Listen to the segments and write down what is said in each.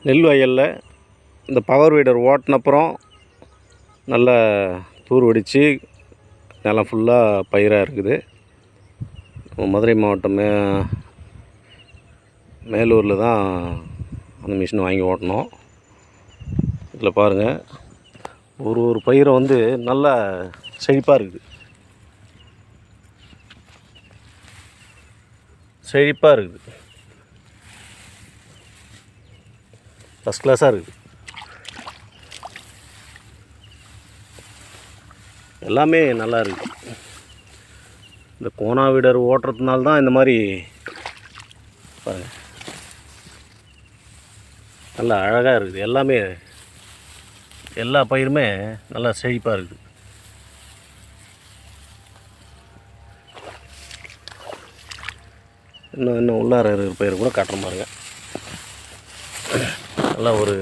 நெல் வயலில் இந்த பவர் வீடர் ஓட்டினப்புறம் நல்லா தூர் வெடித்து நிலம் ஃபுல்லாக பயிராக இருக்குது. மதுரை மாவட்டம் மேலூரில் தான் அந்த மிஷின் வாங்கி ஓட்டினோம். இதில் பாருங்கள், ஒரு பயிரை வந்து நல்லா செழிப்பாக இருக்குது. ஃபஸ்ட் கிளாஸாக இருக்குது. எல்லாமே நல்லா இருக்குது. இந்த கோனா வீடர் ஓட்டுறதுனால தான் இந்த மாதிரி பாருங்கள் நல்லா அழகாக இருக்குது. எல்லாமே எல்லா பயிருமே நல்லா செழிப்பாக இருக்குது. இன்னும் உள்ளார இருக்கிற பயிர் கூட காட்டுற பாருங்க. நல்லா ஒரு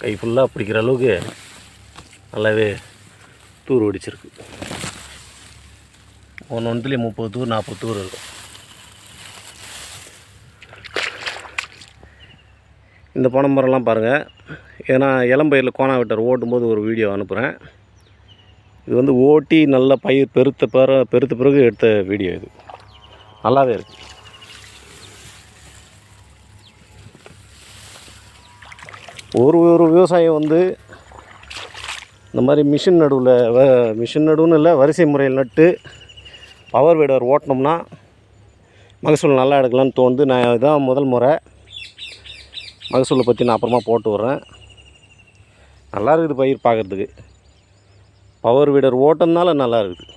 கை ஃபுல்லாக பிடிக்கிற அளவுக்கு நல்லாவே தூர் வெடிச்சிருக்கு. ஒன்றுலேயும் 30 தூர் 40 தூர் இருக்கும். இந்த பனைமரம்லாம் பாருங்கள். ஏன்னா இளம்பயிரில் கோனா வீட்டர் ஓட்டும்போது ஒரு வீடியோ அனுப்புகிறேன். இது வந்து ஓட்டி நல்லா பயிர் பெருத்த பிறகு எடுத்த வீடியோ. இது நல்லாவே இருக்குது. ஒரு விவசாயம் வந்து இந்த மாதிரி மிஷின் நடுவுன்னு இல்லை, வரிசை முறையில் நட்டு பவர் வீடர் ஓட்டினோம்னா மகசூல் நல்லா எடுக்கலான்னு தோணுது. நான் இதான் முதல் முறை. மகசூலை பற்றி நான் அப்புறமா போட்டு விட்றேன். நல்லா இருக்குது பயிர் பார்க்குறதுக்கு. பவர் வீடர் ஓட்டுறதுனால நல்லா இருக்குது.